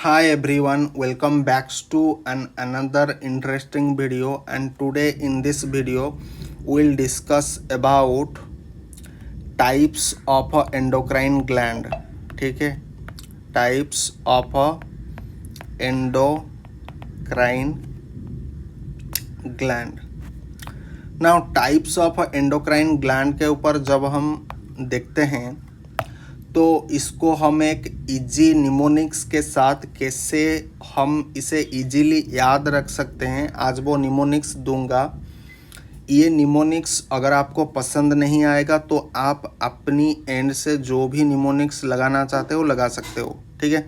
Hi everyone, welcome back to another interesting video, and today in this video we'll discuss about types of a endocrine gland. ठीक है, types of a endocrine gland. Now types of a endocrine gland के ऊपर जब हम देखते हैं तो इसको हम एक इजी निमोनिक्स के साथ कैसे हम इसे इजीली याद रख सकते हैं, आज वो निमोनिक्स दूंगा। ये निमोनिक्स अगर आपको पसंद नहीं आएगा तो आप अपनी एंड से जो भी निमोनिक्स लगाना चाहते हो लगा सकते हो, ठीक है।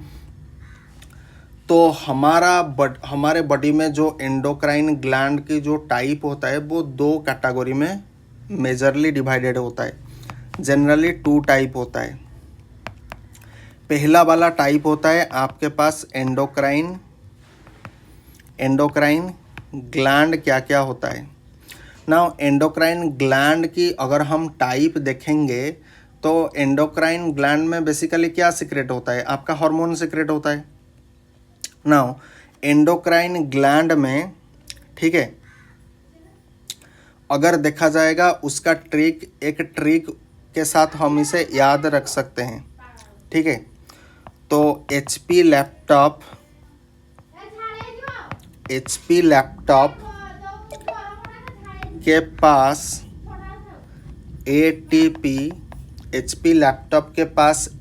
तो हमारे बॉडी में जो एंडोक्राइन ग्लैंड की जो टाइप होता है वो दो कैटेगरी में मेजरली डिवाइडेड होता है। जनरली 2 टाइप होता है। पहला वाला टाइप होता है आपके पास एंडोक्राइन ग्लैंड क्या क्या होता है। नाउ एंडोक्राइन ग्लैंड की अगर हम टाइप देखेंगे तो एंडोक्राइन ग्लैंड में बेसिकली क्या सीक्रेट होता है, आपका हार्मोन सीक्रेट होता है। नाउ एंडोक्राइन ग्लैंड में, ठीक है, अगर देखा जाएगा उसका एक ट्रिक के साथ हम इसे याद रख सकते हैं, ठीक है। तो HP लैपटॉप के पास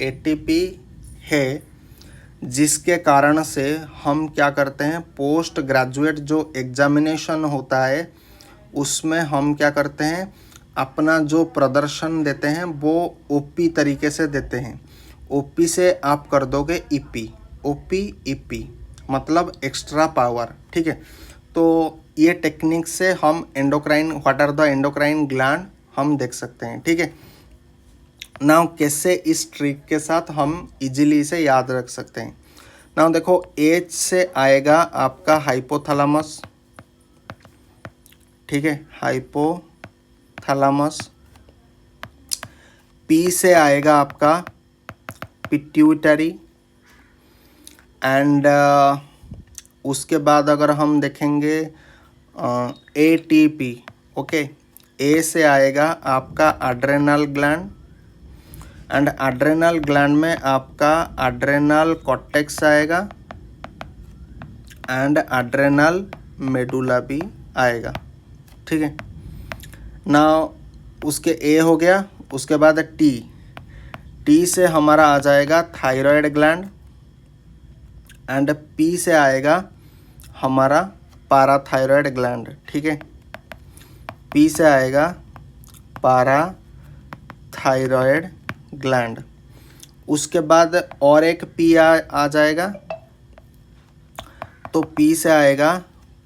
ATP है, जिसके कारण से हम क्या करते हैं, पोस्ट ग्रेजुएट जो एग्जामिनेशन होता है उसमें हम क्या करते हैं, अपना जो प्रदर्शन देते हैं वो OP तरीके से देते हैं। OP से आप कर दोगे EP मतलब एक्स्ट्रा पावर, ठीक है। तो ये टेक्निक से हम what are the endocrine gland हम देख सकते हैं, ठीक है। नाउ कैसे इस ट्रिक के साथ हम इजीली इसे याद रख सकते हैं। नाउ देखो, H से आएगा आपका हाइपोथैलेमस, ठीक है, हाइपोथैलेमस। P से आएगा आपका पिट्यूटरी एंड उसके बाद अगर हम देखेंगे ATP, ओके। A से आएगा आपका adrenal gland and adrenal gland में आपका एड्रेनल कॉर्टेक्स आएगा एंड एड्रेनल मेडुला भी आएगा, ठीक है। नाउ उसके A हो गया, उसके बाद T से हमारा आ जाएगा थायराइड ग्लैंड एंड P से आएगा हमारा पाराथायराइड ग्लैंड, ठीक है। P से आएगा पाराथायराइड ग्लैंड। उसके बाद और एक P आ जाएगा, तो P से आएगा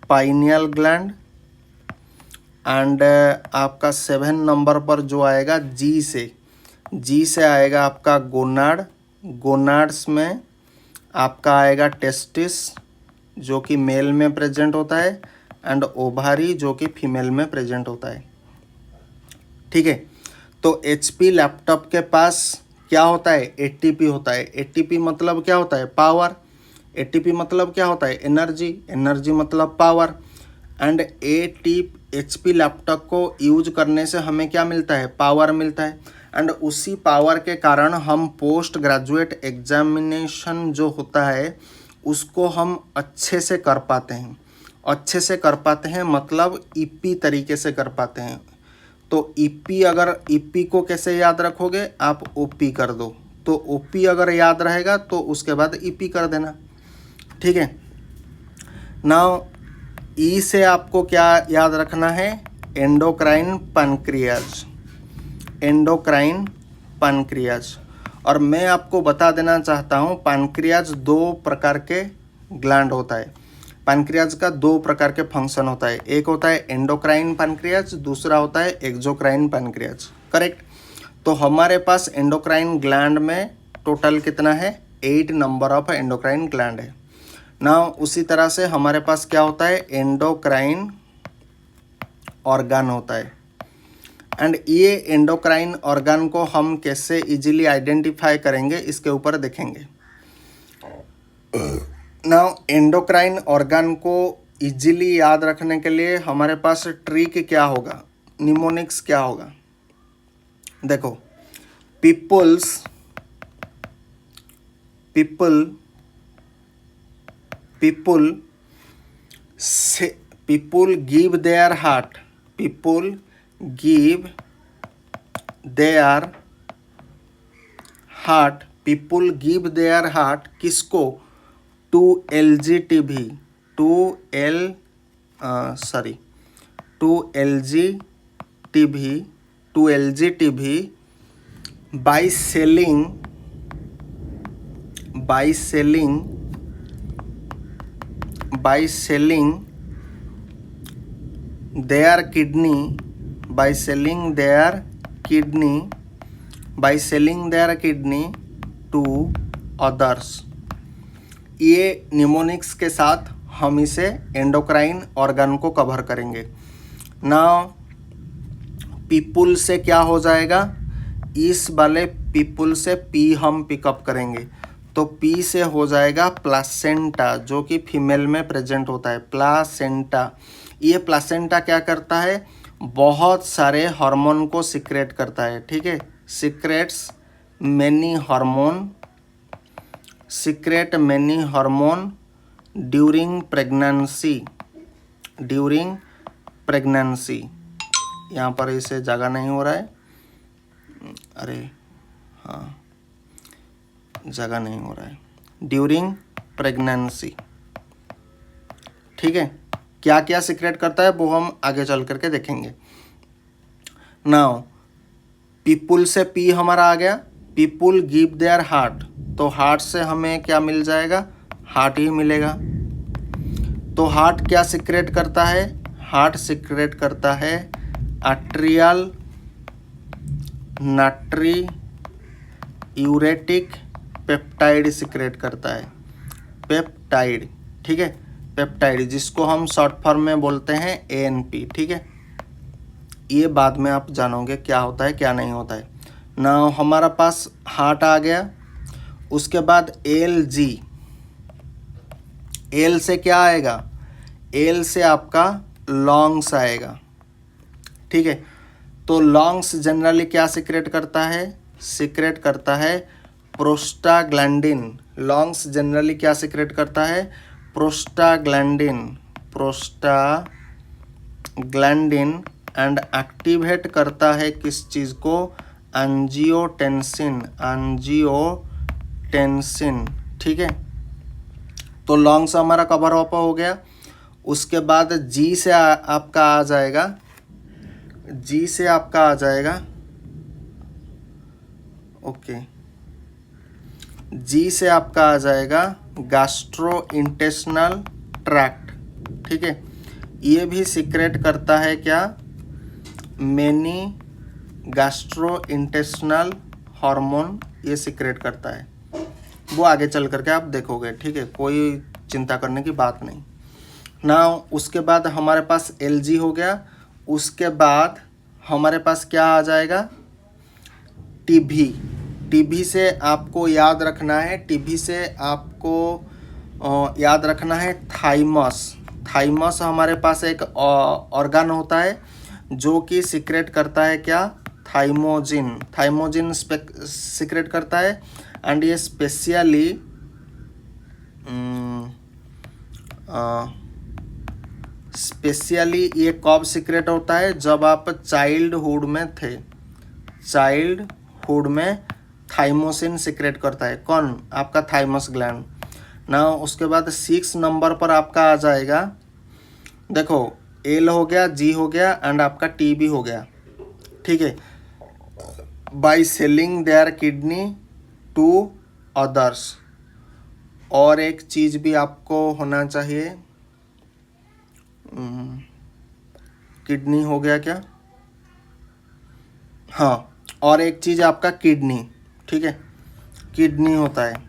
पाइनियल ग्लैंड एंड आपका 7 नंबर पर जो आएगा G से आएगा आपका गोनाड्स में आपका आएगा टेस्टिस जो कि मेल में प्रेजेंट होता है एंड ओवारी जो कि फीमेल में प्रेजेंट होता है, ठीक है। तो HP लैपटॉप के पास क्या होता है, ATP होता है। ATP मतलब क्या होता है, पावर। ATP मतलब क्या होता है, एनर्जी मतलब पावर। एंड HP लैपटॉप को यूज करने से हमें क्या मिलता है, पावर मिलता है। एंड उसी पावर के कारण हम पोस्ट ग्रेजुएट एग्जामिनेशन जो होता है उसको हम अच्छे से कर पाते हैं मतलब EP तरीके से कर पाते हैं। तो EP को कैसे याद रखोगे, आप OP कर दो, तो OP अगर याद रहेगा तो उसके बाद EP कर देना, ठीक है। नाउ E से आपको क्या याद रखना है, एंडोक्राइन पैनक्रियाज। और मैं आपको बता देना चाहता हूँ, पैनक्रियाज 2 प्रकार के ग्लैंड होता है। पैनक्रियाज का 2 प्रकार के फंक्शन होता है, एक होता है एंडोक्राइन पैनक्रियाज, दूसरा होता है एक्सोक्राइन पैनक्रियाज, करेक्ट। तो हमारे पास एंडोक्राइन ग्लैंड में टोटल कितना है, 8 नंबर ऑफ एंडोक्राइन ग्लैंड है। नाउ उसी तरह से हमारे पास क्या होता है, एंडोक्राइन ऑर्गन होता है। एंड ये एंडोक्राइन ऑर्गन को हम कैसे इजीली आइडेंटिफाई करेंगे इसके ऊपर देखेंगे। नाउ एंडोक्राइन ऑर्गन को इजीली याद रखने के लिए हमारे पास ट्रिक क्या होगा, निमोनिक्स क्या होगा। देखो, people give their heart, people give their heart, people give their heart किसको, to LGTB, to LGTB by selling their kidney, by selling their kidney to others। ये निमोनिक्स के साथ हम इसे एंडोक्राइन ऑर्गन को कवर करेंगे। नाउ पीपुल से क्या हो जाएगा, इस वाले पीपुल से पी हम पिकअप करेंगे, तो पी से हो जाएगा प्लासेंटा, जो कि फीमेल में प्रेजेंट होता है, प्लासेंटा। ये प्लासेंटा क्या करता है, बहुत सारे हार्मोन को सीक्रेट करता है, ठीक है, secret many hormone during pregnancy. यहाँ पर इसे जगह नहीं हो रहा है, अरे हाँ, जगह नहीं हो रहा है, ड्यूरिंग प्रेगनेंसी, ठीक है। क्या क्या सीक्रेट करता है वो हम आगे चल करके देखेंगे। नाउ पीपुल से पी हमारा आ गया, पीपुल गिव देयर हार्ट, तो हार्ट से हमें क्या मिल जाएगा, हार्ट ही मिलेगा। तो हार्ट क्या सीक्रेट करता है, हार्ट सीक्रेट करता है आर्ट्रियल नाट्री यूरेटिक पेप्टाइड सीक्रेट करता है, पेप्टाइड, ठीक है, पेप्टाइड, जिसको हम शॉर्ट फॉर्म में बोलते हैं ANP, ठीक है। ये बाद में आप जानोगे क्या होता है क्या नहीं होता है। ना हमारा पास हार्ट आ गया, उसके बाद LG, L से क्या आएगा, L से आपका लंग्स आएगा, ठीक है। तो लंग्स जनरली क्या सीक्रेट करता है, सीक्रेट करता है प्रोस्टाग्लैंडिन। लंग्स जनरली क्या सीक्रेट करता है, प्रोस्टाग्लैंडिन एंड एक्टिवेट करता है किस चीज़ को, एंजियोटेंसिन, ठीक है। तो लंग्स हमारा कवर अप हो गया। उसके बाद G से आपका आ जाएगा, G से आपका आ जाएगा, ओके, G से आपका आ जाएगा गैस्ट्रोइंटेस्टिनल ट्रैक्ट, ठीक है। ये भी सीक्रेट करता है क्या, मैनी गैस्ट्रोइंटेस्टिनल हार्मोन, ये सीक्रेट करता है, वो आगे चल करके आप देखोगे, ठीक है, कोई चिंता करने की बात नहीं। ना उसके बाद हमारे पास LG हो गया, उसके बाद हमारे पास क्या आ जाएगा, TB से आपको याद रखना है, TB से आपको याद रखना है थाइमस हमारे पास एक ऑर्गन होता है जो कि सीक्रेट करता है क्या, थाइमोजिन सीक्रेट करता है। एंड ये स्पेशली ये कब सीक्रेट होता है, जब आप चाइल्डहुड में थे, चाइल्डहुड में थाइमोसिन सीक्रेट करता है, कौन, आपका थाइमस ग्लैंड ना। उसके बाद 6 नंबर पर आपका आ जाएगा, देखो L हो गया, G हो गया एंड आपका TB हो गया, ठीक है। By selling their kidney to others. और एक चीज़ भी आपको होना चाहिए, किडनी हो गया क्या, हाँ, और एक चीज़ आपका किडनी, ठीक है, किडनी होता है।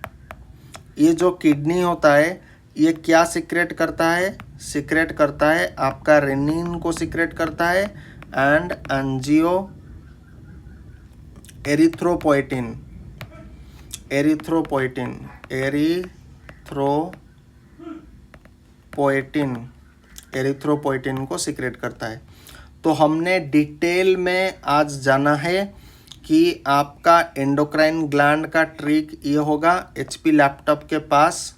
ये जो किडनी होता है ये क्या सीक्रेट करता है, सीक्रेट करता है आपका रेनिन को सीक्रेट करता है एंड एरिथ्रोपोइटिन पोएटिन, एरिथ्रोपोएटिन को सीक्रेट करता है। तो हमने डिटेल में आज जाना है कि आपका एंडोक्राइन ग्लैंड का ट्रिक ये होगा। HP लैपटॉप के पास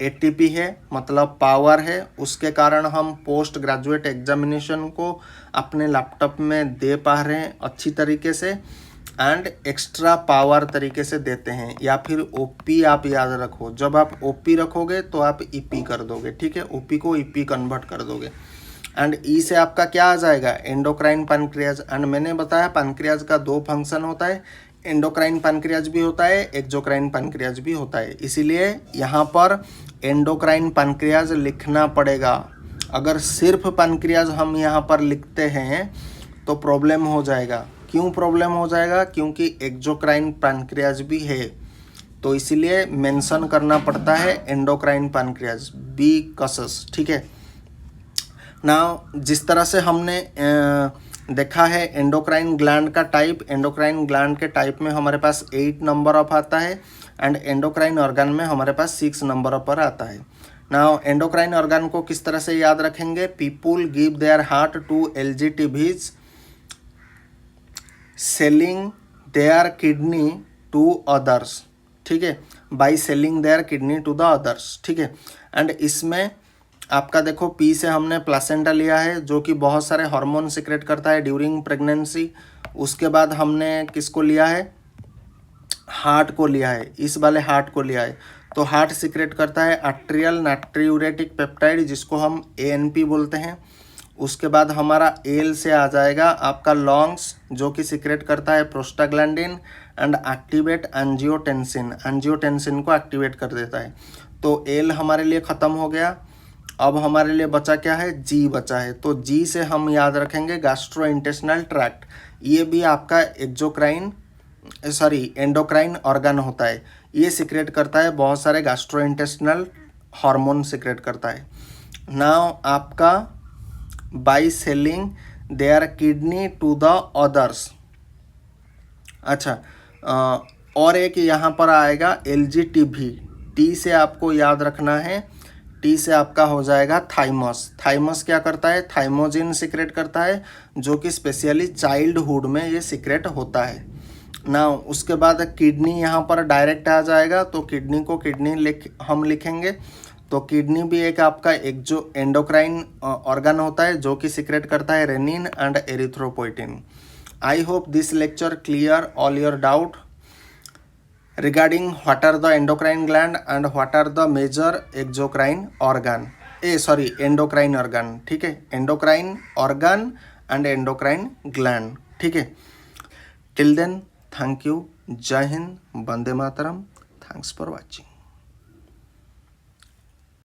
ATP है, मतलब पावर है, उसके कारण हम पोस्ट ग्रेजुएट एग्जामिनेशन को अपने लैपटॉप में दे पा रहे हैं अच्छी तरीके से एंड एक्स्ट्रा पावर तरीके से देते हैं। या फिर OP आप याद रखो, जब आप OP रखोगे तो आप EP कर दोगे, ठीक है, OP को EP कन्वर्ट कर दोगे। एंड E से आपका क्या आ जाएगा, एंडोक्राइन पैनक्रियाज। एंड मैंने बताया पैनक्रियाज का 2 फंक्शन होता है, एंडोक्राइन पैनक्रियाज भी होता है, एक्सोक्राइन पैनक्रियाज भी होता है। इसीलिए यहाँ पर एंडोक्राइन पैनक्रियाज लिखना पड़ेगा। अगर सिर्फ पैनक्रियाज हम यहाँ पर लिखते हैं तो प्रॉब्लम हो जाएगा। क्यों प्रॉब्लम हो जाएगा, क्योंकि एक्सोक्राइन पैनक्रियाज भी है, तो इसीलिए मेंशन करना पड़ता है एंडोक्राइन पैनक्रियाज, बी कॉशियस, ठीक है ना। जिस तरह से हमने देखा है एंडोक्राइन ग्लैंड का टाइप, एंडोक्राइन ग्लैंड के टाइप में हमारे पास 8 नंबर ऑफ आता है एंड एंडोक्राइन ऑर्गन में हमारे पास 6 नंबर ऑफ पर आता है। नाउ एंडोक्राइन ऑर्गन को किस तरह से याद रखेंगे, people give their heart to LGTBs selling their kidney to others, ठीक है, by selling their kidney to the others, ठीक है। एंड इसमें आपका देखो P से हमने प्लासेंटा लिया है जो कि बहुत सारे हार्मोन सीक्रेट करता है ड्यूरिंग प्रेगनेंसी। उसके बाद हमने किसको लिया है, हार्ट को लिया है, इस वाले हार्ट को लिया है। तो हार्ट सीक्रेट करता है आर्टेरियल नाट्रियूरेटिक पेप्टाइड जिसको हम ANP बोलते हैं। उसके बाद हमारा L से आ जाएगा आपका लॉन्ग्स जो कि सीक्रेट करता है prostaglandin and activate angiotensin, angiotensin को एक्टिवेट कर देता है। तो L हमारे लिए ख़त्म हो गया। अब हमारे लिए बचा क्या है, G बचा है। तो G से हम याद रखेंगे गैस्ट्रोइंटेस्टिनल ट्रैक्ट, ये भी आपका एंडोक्राइन ऑर्गन होता है। ये सीक्रेट करता है बहुत सारे गैस्ट्रोइंटेस्टिनल हार्मोन सीक्रेट करता है। नाउ आपका by selling their kidney to the others. अच्छा, और एक यहाँ पर आएगा LGTB, T से आपको याद रखना है, T से आपका हो जाएगा थाइमस। थाइमस क्या करता है, थाइमोजिन सीक्रेट करता है जो कि स्पेशली चाइल्डहुड में ये सीक्रेट होता है ना। उसके बाद किडनी यहाँ पर डायरेक्ट आ जाएगा, तो किडनी को किडनी हम लिखेंगे। तो किडनी भी एक आपका एक जो एंडोक्राइन ऑर्गन होता है जो कि सीक्रेट करता है renin and erythropoietin. I hope this lecture clear all your doubt regarding what are the endocrine gland and what are the major exocrine organ, endocrine organ, ठीक है, endocrine organ and endocrine gland, ठीक है। till then thank you, जय Hind, Vande Mataram, thanks for watching।